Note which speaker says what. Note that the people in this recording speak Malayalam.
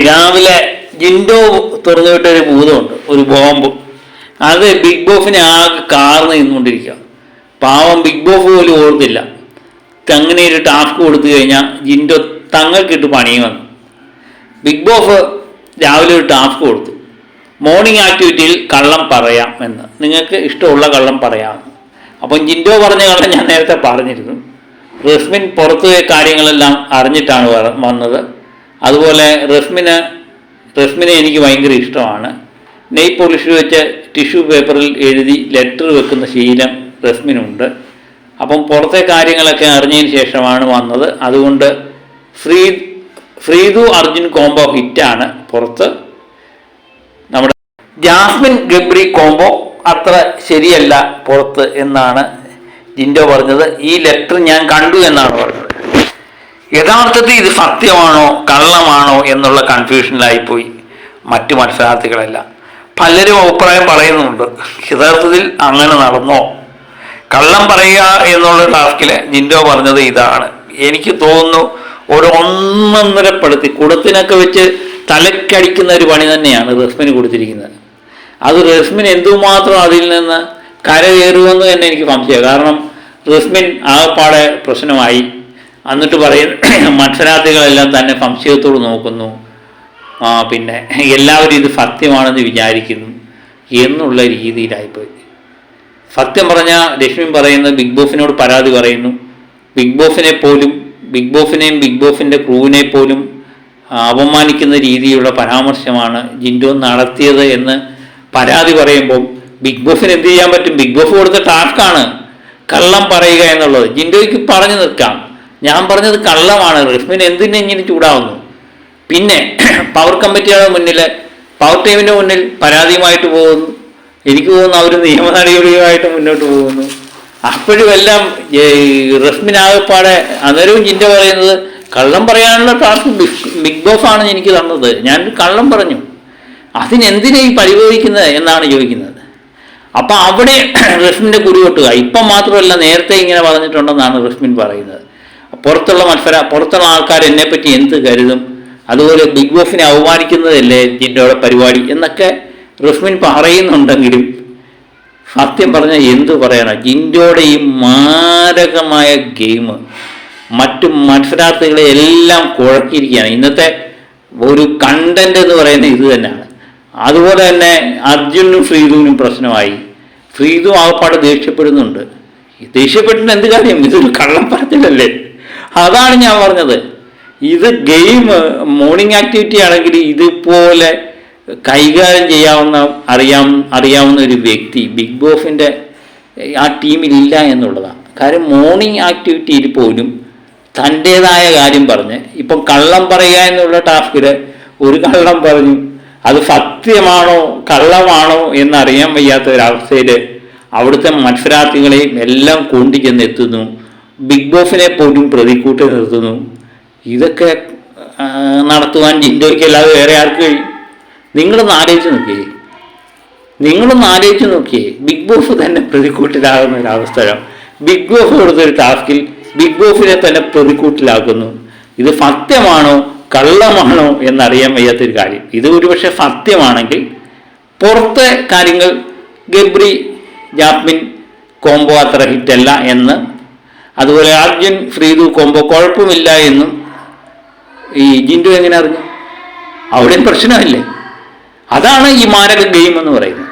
Speaker 1: രാവിലെ ജിൻഡോ തുറന്നു വിട്ടൊരു ഭൂതമുണ്ട്, ഒരു ബോംബ്. അത് ബിഗ് ബോസിനെ ആകെ കാർന്ന് നിന്നുകൊണ്ടിരിക്കുക. പാവം ബിഗ് ബോസ് പോലും ഓർത്തില്ല. അങ്ങനെ ഒരു ടാസ്ക് കൊടുത്തു കഴിഞ്ഞാൽ ജിൻഡോ തങ്ങൾക്കിട്ട് പണിയും വന്നു. ബിഗ് ബോസ് രാവിലെ ഒരു ടാസ്ക് കൊടുത്തു, മോർണിംഗ് ആക്ടിവിറ്റിയിൽ കള്ളം പറയാം എന്ന്. നിങ്ങൾക്ക് ഇഷ്ടമുള്ള കള്ളം പറയാമെന്ന്. അപ്പം ജിൻഡോ പറഞ്ഞ കള്ളം ഞാൻ നേരത്തെ പറഞ്ഞിരുന്നു. റസ്മിൻ പുറത്ത് കാര്യങ്ങളെല്ലാം അറിഞ്ഞിട്ടാണ് വന്നത്. അതുപോലെ റസ്മിനെ എനിക്ക് ഭയങ്കര ഇഷ്ടമാണ്. നെയ് പോളിഷ് വെച്ച് ടിഷ്യൂ പേപ്പറിൽ എഴുതി ലെറ്റർ വെക്കുന്ന ശീലം റസ്മിനുണ്ട്. അപ്പം പുറത്തെ കാര്യങ്ങളൊക്കെ അറിഞ്ഞതിന് ശേഷമാണ് വന്നത്. അതുകൊണ്ട് ഫ്രീദു അർജുൻ കോംബോ ഹിറ്റാണ് പുറത്ത്. നമ്മുടെ ജാസ്മിൻ ഗബ്രി കോംബോ അത്ര ശരിയല്ല പുറത്ത് എന്നാണ് ജിൻഡോ പറഞ്ഞത്. ഈ ലെറ്റർ ഞാൻ കണ്ടു എന്നാണ് പറഞ്ഞത്. യഥാർത്ഥത്തിൽ ഇത് സത്യമാണോ കള്ളമാണോ എന്നുള്ള കൺഫ്യൂഷനിലായിപ്പോയി മറ്റു മത്സരാർത്ഥികളെല്ലാം. പലരും അഭിപ്രായം പറയുന്നുണ്ട്, യഥാർത്ഥത്തിൽ അങ്ങനെ നടന്നോ? കള്ളം പറയുക എന്നുള്ള ടാസ്കിൽ ജിൻഡോ പറഞ്ഞത് ഇതാണ്. എനിക്ക് തോന്നുന്നു ഒരു ഒന്നൊന്നരപ്പെടുത്തി കുടത്തിനൊക്കെ വെച്ച് തലക്കടിക്കുന്ന ഒരു പണി തന്നെയാണ് റസ്മിന് കൊടുത്തിരിക്കുന്നത്. അത് റസ്മിൻ എന്തുമാത്രം അതിൽ നിന്ന് കരകയറുമെന്ന് തന്നെ എനിക്ക് സംശയമാണ്. കാരണം റസ്മിൻ ആകെപ്പാടെ പ്രശ്നമായി. എന്നിട്ട് പറയും മത്സരാർത്ഥികളെല്ലാം തന്നെ സംശയത്തോട് നോക്കുന്നു, പിന്നെ എല്ലാവരും ഇത് സത്യമാണെന്ന് വിചാരിക്കുന്നു എന്നുള്ള രീതിയിലായിപ്പോയി. സത്യം പറഞ്ഞാൽ രശ്മിൻ പറയുന്നത് ബിഗ് ബോസിനോട് പരാതി പറയുന്നു. ബിഗ് ബോസിനെയും ബിഗ് ബോസിൻ്റെ ക്രൂവിനെ പോലും അപമാനിക്കുന്ന രീതിയിലുള്ള പരാമർശമാണ് ജിൻഡോ നടത്തിയത് എന്ന് പരാതി പറയുമ്പോൾ ബിഗ് ബോസിന് എന്ത് ചെയ്യാൻ പറ്റും? ബിഗ് ബോസ് കൊടുത്ത ടാസ്ക്കാണ് കള്ളം പറയുക എന്നുള്ളത്. ജിൻഡോയ്ക്ക് പറഞ്ഞു നിൽക്കാം, ഞാൻ പറഞ്ഞത് കള്ളമാണ്. റസ്മിൻ എന്തിനെ ഇങ്ങനെ ചൂടാവുന്നു? പിന്നെ പവർ കമ്മിറ്റിയുടെ മുന്നിൽ, പവർ ടീമിൻ്റെ മുന്നിൽ പരാതിയുമായിട്ട് പോകുന്നു. എനിക്ക് തോന്നുന്നു അവർ നിയമ നടപടിയുമായിട്ട് മുന്നോട്ട് പോകുന്നു. അപ്പോഴും എല്ലാം റസ്മിനാകെപ്പാടെ അന്നേരവും ജിൻഡോ പറയുന്നത് കള്ളം പറയാനുള്ള ടാസ്ക് ബിഗ് ബോസ് ആണ് എനിക്ക് തന്നത്, ഞാൻ കള്ളം പറഞ്ഞു, അതിനെന്തിനാ ഈ പരിഭവിക്കുന്നത് എന്നാണ് ചോദിക്കുന്നത്. അപ്പം അവിടെ റസ്മിൻ്റെ കുരുവെട്ടുക. ഇപ്പം മാത്രമല്ല, നേരത്തെ ഇങ്ങനെ പറഞ്ഞിട്ടുണ്ടെന്നാണ് റസ്മിൻ പറയുന്നത്. പുറത്തുള്ള ആൾക്കാർ എന്നെപ്പറ്റി എന്ത് കരുതും, അതുപോലെ ബിഗ് ബോസിനെ അവമാനിക്കുന്നതല്ലേ ജിൻഡോയുടെ പരിപാടി എന്നൊക്കെ റസ്മിൻ പറയുന്നുണ്ടെങ്കിലും സത്യം പറഞ്ഞാൽ എന്തു പറയാനാ, ജിൻഡോയുടെ ഈ മാരകമായ ഗെയിം മറ്റു മത്സരാർത്ഥികളെ എല്ലാം കുഴക്കിയിരിക്കുകയാണ്. ഇന്നത്തെ ഒരു കണ്ടന്റ് എന്ന് പറയുന്നത് ഇത് തന്നെയാണ്. അതുപോലെ തന്നെ അർജുനും ഫ്രീദുവിനും പ്രശ്നമായി. ഫ്രീദു ആകപ്പാട് ദേഷ്യപ്പെടുന്നുണ്ട്. ദേഷ്യപ്പെട്ടിട്ട് എന്ത് കാര്യം? ഇതൊരു കള്ളം പറച്ചിലല്ലേ. അതാണ് ഞാൻ പറഞ്ഞത്. ഇത് ഗെയിം മോർണിംഗ് ആക്ടിവിറ്റി ആണെങ്കിൽ ഇതുപോലെ കൈകാര്യം അറിയാവുന്ന ഒരു വ്യക്തി ബിഗ് ബോസിൻ്റെ ആ ടീമിലില്ല എന്നുള്ളതാണ്. കാര്യം മോർണിംഗ് ആക്ടിവിറ്റിയിൽ പോലും തൻ്റേതായ കാര്യം പറഞ്ഞ് ഇപ്പം കള്ളം പറയുക എന്നുള്ള ടാസ്കിൽ ഒരു കള്ളം പറഞ്ഞു, അത് സത്യമാണോ കള്ളമാണോ എന്നറിയാൻ വയ്യാത്ത ഒരവസ്ഥയിൽ അവിടുത്തെ മത്സരാർത്ഥികളെയും എല്ലാം കൊണ്ടുചെന്ന് എത്തുന്നു. ബിഗ് ബോസിനെ പോലും പ്രതിക്കൂട്ടി നിർത്തുന്നു. ഇതൊക്കെ നടത്തുവാൻ ജിൻഡോയ്ക്ക് അല്ലാതെ വേറെ ആർക്ക് കഴിയും? നിങ്ങളൊന്ന് ആലോചിച്ച് നോക്കിയേ. ബിഗ് ബോസ് തന്നെ പ്രതിക്കൂട്ടിലാകുന്ന ഒരവസ്ഥ. ബിഗ് ബോസ് കൊടുത്തൊരു ടാസ്കിൽ ബിഗ് ബോസിനെ തന്നെ പ്രതിക്കൂട്ടിലാക്കുന്നു. ഇത് സത്യമാണോ കള്ളമാണോ എന്നറിയാൻ വയ്യാത്തൊരു കാര്യം. ഇത് ഒരുപക്ഷെ സത്യമാണെങ്കിൽ പുറത്തെ കാര്യങ്ങൾ ഗബ്രി ജാസ്മിൻ കോംബോ അത്ര ഹിറ്റല്ല എന്ന്, അതുപോലെ അർജുൻ ഫ്രീദു കോംബോ കുഴപ്പമില്ല എന്നും ഈ ജിൻഡോ എങ്ങനെ അറിഞ്ഞു? അവിടെയും പ്രശ്നമില്ലേ? അതാണ് ഈ മാരക ഗെയിം എന്ന് പറയുന്നത്.